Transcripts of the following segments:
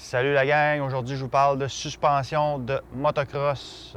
Salut la gang, aujourd'hui je vous parle de suspension de motocross.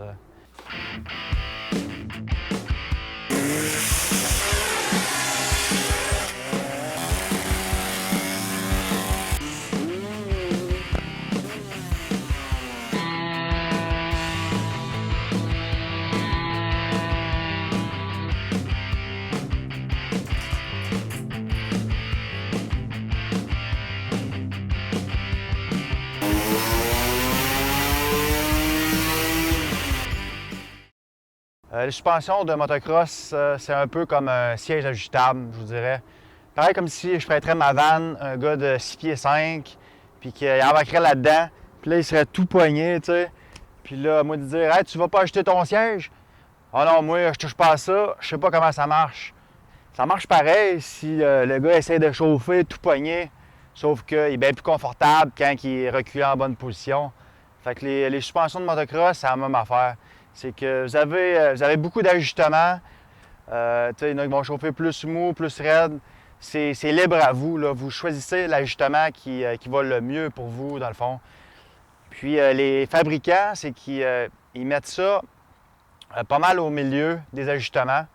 Les suspensions de motocross, c'est un peu comme un siège ajustable, je vous dirais. Pareil comme si je prêterais ma vanne à un gars de 6 pieds 5, puis qu'il embarquerait là-dedans, puis là, il serait tout poigné, tu sais. Puis là, moi, de dire, hey, tu vas pas ajuster ton siège? Oh non, moi, je touche pas à ça, je sais pas comment ça marche. Ça marche pareil si le gars essaie de chauffer tout poigné, sauf qu'il est bien plus confortable quand il est reculé en bonne position. Fait que les suspensions de motocross, c'est la même affaire. C'est que vous avez beaucoup d'ajustements. Il y en a qui vont chauffer plus mou, plus raide. C'est libre à vous, là. Vous choisissez l'ajustement qui va le mieux pour vous, dans le fond. Puis les fabricants, c'est qu'ils mettent ça pas mal au milieu des ajustements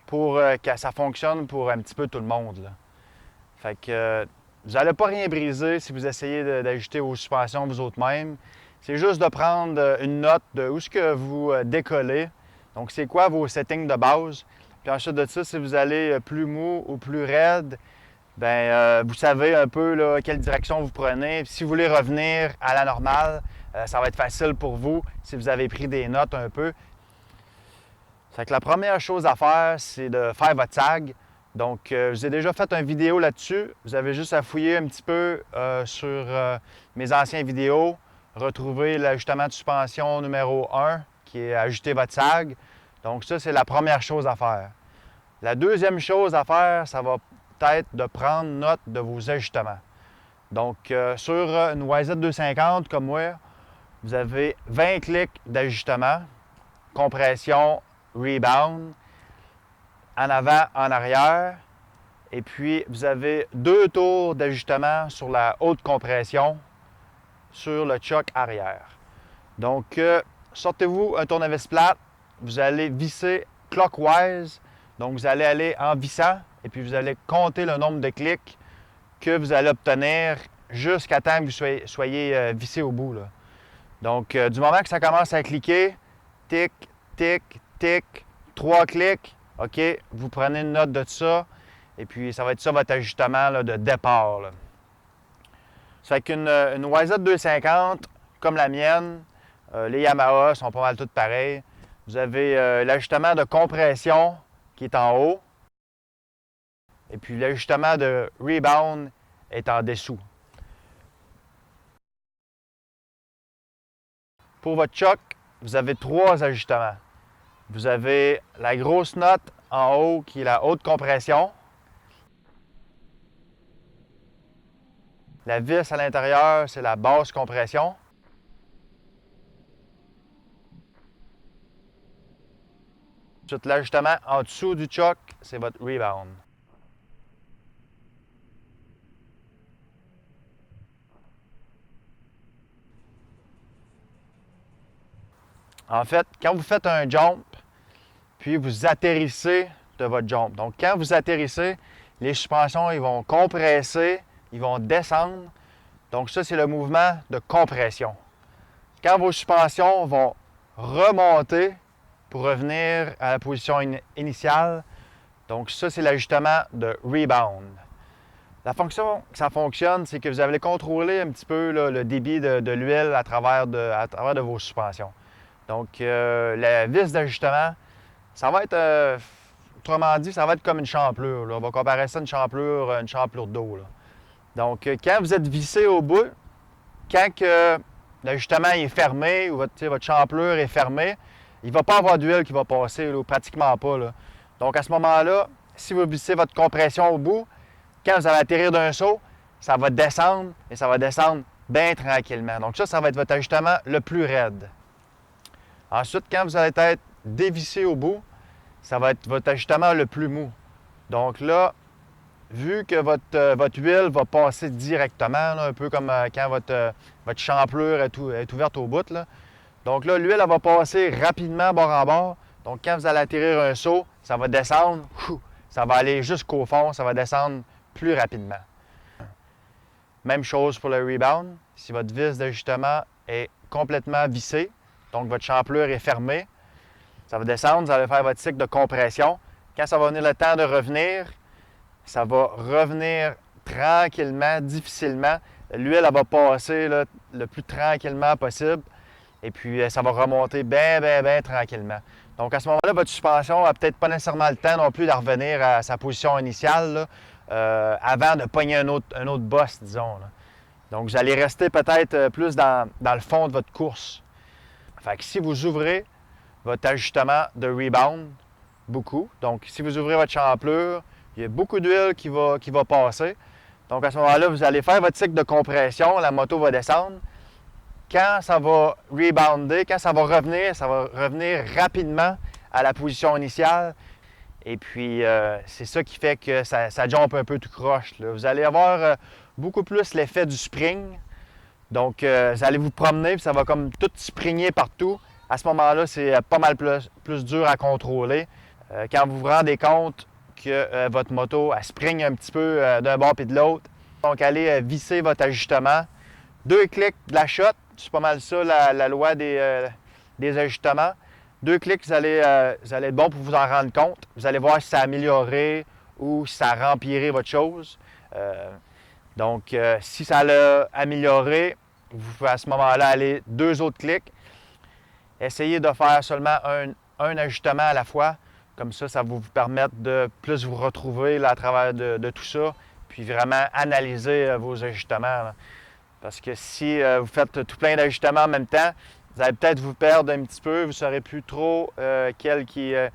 pour que ça fonctionne pour un petit peu tout le monde, là. Fait que vous n'allez pas rien briser si vous essayez d'ajuster vos suspensions vous autres mêmes. C'est juste de prendre une note de où est-ce que vous décollez. Donc, c'est quoi vos settings de base. Puis ensuite de ça, si vous allez plus mou ou plus raide, bien, vous savez un peu là, quelle direction vous prenez. Puis si vous voulez revenir à la normale, ça va être facile pour vous si vous avez pris des notes un peu. Fait que la première chose à faire, c'est de faire votre tag. Donc, je vous ai déjà fait une vidéo là-dessus. Vous avez juste à fouiller un petit peu sur mes anciennes vidéos, retrouver l'ajustement de suspension numéro 1, qui est ajuster votre tag. Donc, ça, c'est la première chose à faire. La deuxième chose à faire, ça va être de prendre note de vos ajustements. Donc, sur une YZ250 comme moi, vous avez 20 clics d'ajustement, compression, rebound, en avant, en arrière. Et puis, vous avez 2 tours d'ajustement sur la haute compression sur le choc arrière. Donc, sortez-vous un tournevis plate, vous allez visser clockwise. Donc, vous allez aller en vissant et puis vous allez compter le nombre de clics que vous allez obtenir jusqu'à temps que vous soyez vissé au bout, là. Donc, du moment que ça commence à cliquer, tic, tic, tic, 3 clics, OK, vous prenez une note de ça et puis ça va être ça votre ajustement là, de départ, là. Ça fait qu'une YZ250, comme la mienne, les Yamaha sont pas mal toutes pareilles. Vous avez l'ajustement de compression qui est en haut et puis l'ajustement de rebound est en dessous. Pour votre choc, vous avez 3 ajustements. Vous avez la grosse note en haut qui est la haute compression. La vis à l'intérieur, c'est la basse compression. Ensuite, l'ajustement en dessous du choc, c'est votre rebound. En fait, quand vous faites un jump, puis vous atterrissez de votre jump. Donc, quand vous atterrissez, les suspensions ils vont compresser, ils vont descendre. Donc, ça, c'est le mouvement de compression. Quand vos suspensions vont remonter pour revenir à la position initiale, donc ça, c'est l'ajustement de rebound. La fonction que ça fonctionne, c'est que vous allez contrôler un petit peu là, le débit de l'huile à travers de vos suspensions. Donc, la vis d'ajustement, ça va être, autrement dit, ça va être comme une champlure, là. On va comparer ça à une champlure d'eau, là. Donc, quand vous êtes vissé au bout, quand l'ajustement est fermé ou votre champlure est fermée, il ne va pas avoir d'huile qui va passer, là, pratiquement pas, là. Donc, à ce moment-là, si vous vissez votre compression au bout, quand vous allez atterrir d'un saut, ça va descendre et ça va descendre bien tranquillement. Donc, ça va être votre ajustement le plus raide. Ensuite, quand vous allez être dévissé au bout, ça va être votre ajustement le plus mou. Donc là, vu que votre huile va passer directement, là, un peu comme quand votre champlure est ouverte au bout, là. Donc là, l'huile, elle va passer rapidement bord en bord. Donc quand vous allez atterrir un seau, ça va descendre, ça va aller jusqu'au fond, ça va descendre plus rapidement. Même chose pour le rebound. Si votre vis d'ajustement est complètement vissée, donc votre champlure est fermée, ça va descendre, vous allez faire votre cycle de compression. Quand ça va venir le temps de revenir, ça va revenir tranquillement, difficilement. L'huile, elle va passer là, le plus tranquillement possible. Et puis, ça va remonter bien, bien, bien tranquillement. Donc, à ce moment-là, votre suspension n'a peut-être pas nécessairement le temps non plus de revenir à sa position initiale là, avant de pogner un autre boss, disons, là. Donc, vous allez rester peut-être plus dans le fond de votre course. Fait que si vous ouvrez votre ajustement de rebound, beaucoup, donc si vous ouvrez votre champlure, il y a beaucoup d'huile qui va passer. Donc, à ce moment-là, vous allez faire votre cycle de compression, la moto va descendre. Quand ça va rebounder, quand ça va revenir rapidement à la position initiale. Et puis, c'est ça qui fait que ça jump un peu tout croche, là. Vous allez avoir beaucoup plus l'effet du spring. Donc, vous allez vous promener, puis ça va comme tout springer partout. À ce moment-là, c'est pas mal plus dur à contrôler. Quand vous vous rendez compte que votre moto, elle springe un petit peu d'un bord et de l'autre. Donc, allez visser votre ajustement. 2 clics de la shot. C'est pas mal ça, la loi des ajustements. 2 clics, vous allez être bon pour vous en rendre compte. Vous allez voir si ça a amélioré ou si ça a empiré votre chose. Donc, si ça l'a amélioré, vous pouvez à ce moment-là aller 2 autres clics. Essayez de faire seulement un ajustement à la fois. Comme ça va vous permettre de plus vous retrouver là, à travers de tout ça. Puis vraiment analyser vos ajustements, là. Parce que si vous faites tout plein d'ajustements en même temps, vous allez peut-être vous perdre un petit peu, vous ne saurez plus trop quel qui a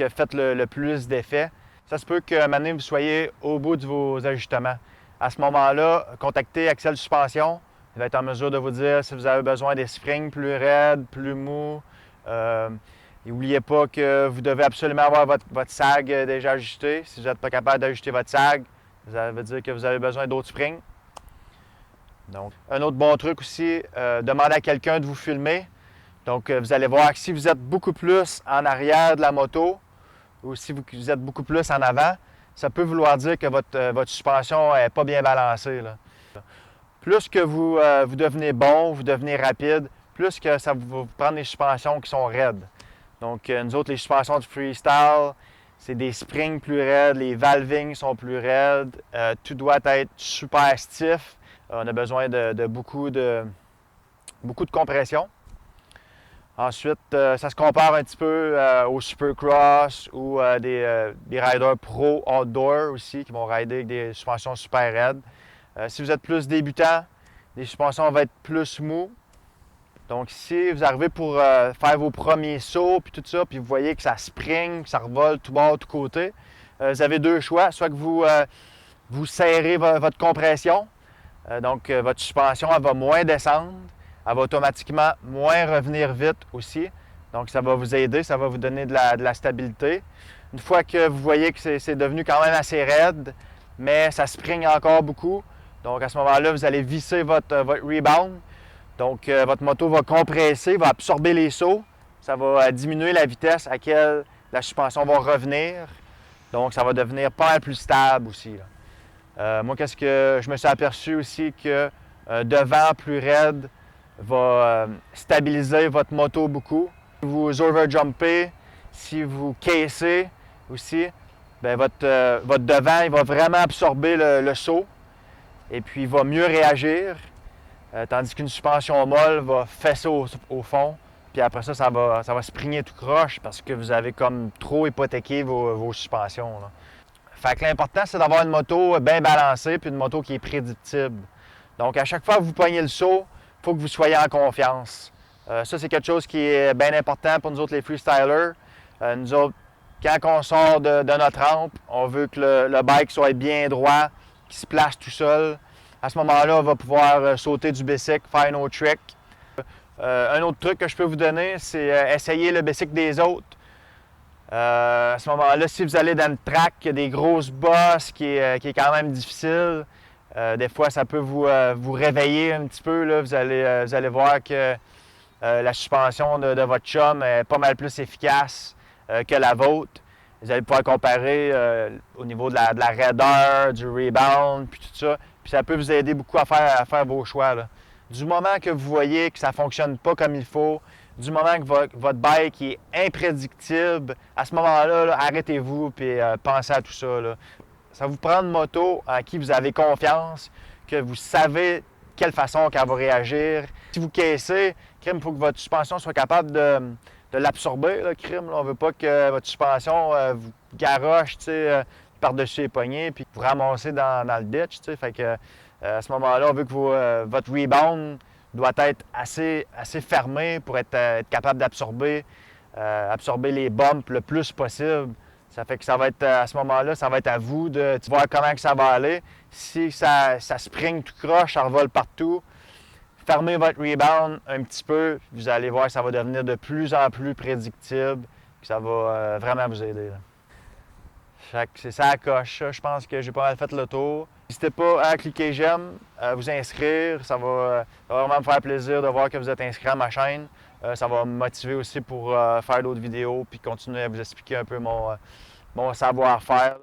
fait le plus d'effet. Ça se peut qu'à un moment donné, vous soyez au bout de vos ajustements. À ce moment-là, contactez Axel Suspension. Il va être en mesure de vous dire si vous avez besoin des springs plus raides, plus mous. N'oubliez pas que vous devez absolument avoir votre sag déjà ajusté. Si vous n'êtes pas capable d'ajuster votre sag, ça veut dire que vous avez besoin d'autres springs. Donc, un autre bon truc aussi, demandez à quelqu'un de vous filmer. Donc, vous allez voir que si vous êtes beaucoup plus en arrière de la moto ou si vous êtes beaucoup plus en avant, ça peut vouloir dire que votre suspension n'est pas bien balancée, là. Plus que vous devenez bon, vous devenez rapide, plus que ça va vous prendre des suspensions qui sont raides. Donc, nous autres, les suspensions de freestyle, c'est des springs plus raides, les valvings sont plus raides, tout doit être super stiff. On a besoin de beaucoup de compression. Ensuite, ça se compare un petit peu au Supercross ou des riders pro outdoor aussi qui vont rider avec des suspensions super raides. Si vous êtes plus débutant, les suspensions vont être plus mous. Donc si vous arrivez pour faire vos premiers sauts puis tout ça, puis vous voyez que ça spring, que ça revole tout bord, tout côté, vous avez 2 choix. Soit que vous serrez votre compression. Donc, votre suspension, elle va moins descendre. Elle va automatiquement moins revenir vite aussi. Donc, ça va vous aider, ça va vous donner de la stabilité. Une fois que vous voyez que c'est devenu quand même assez raide, mais ça spring encore beaucoup, donc à ce moment-là, vous allez visser votre rebound. Donc, votre moto va compresser, va absorber les sauts. Ça va diminuer la vitesse à laquelle la suspension va revenir. Donc, ça va devenir pas mal plus stable aussi, là. Moi, qu'est-ce que je me suis aperçu aussi que devant plus raide va stabiliser votre moto beaucoup. Si vous overjumpez, si vous caissez aussi, bien, votre devant il va vraiment absorber le saut et puis il va mieux réagir. Tandis qu'une suspension molle va fesser au fond. Puis après ça, ça va springer tout croche parce que vous avez comme trop hypothéqué vos suspensions, là. Fait que l'important, c'est d'avoir une moto bien balancée puis une moto qui est prédictible. Donc, à chaque fois que vous poignez le saut, il faut que vous soyez en confiance. Ça, c'est quelque chose qui est bien important pour nous autres, les freestylers. Nous autres, quand on sort de notre rampe, on veut que le bike soit bien droit, qu'il se place tout seul. À ce moment-là, on va pouvoir sauter du bicycle, faire nos tricks. Un autre truc que je peux vous donner, c'est essayer le bicycle des autres. À ce moment-là, si vous allez dans une track, il y a des grosses bosses qui est quand même difficile. Des fois, ça peut vous réveiller un petit peu. Là. Vous allez voir que la suspension de votre chum est pas mal plus efficace que la vôtre. Vous allez pouvoir comparer au niveau de la raideur, du rebound, puis tout ça. Puis ça peut vous aider beaucoup à faire vos choix. Là. Du moment que vous voyez que ça ne fonctionne pas comme il faut, du moment que votre bike est imprédictible, à ce moment-là, là, arrêtez-vous et pensez à tout ça. Là. Ça vous prend une moto en qui vous avez confiance, que vous savez quelle façon qu'elle va réagir. Si vous caissez, crime, il faut que votre suspension soit capable de l'absorber, là, crime. Là. On ne veut pas que votre suspension vous garoche par-dessus les poignets puis vous ramassez dans le ditch. Fait que, à ce moment-là, on veut que votre rebound doit être assez fermé pour être capable d'absorber absorber les bumps le plus possible. Ça fait que ça va être, à ce moment-là, ça va être à vous de voir comment que ça va aller. Si ça spring tout croche, ça revole partout, fermez votre rebound un petit peu, vous allez voir que ça va devenir de plus en plus prédictible, puis ça va vraiment vous aider. Là. C'est ça la coche. Je pense que j'ai pas mal fait le tour. N'hésitez pas à cliquer j'aime, à vous inscrire. Ça va vraiment me faire plaisir de voir que vous êtes inscrit à ma chaîne. Ça va me motiver aussi pour faire d'autres vidéos puis continuer à vous expliquer un peu mon savoir-faire.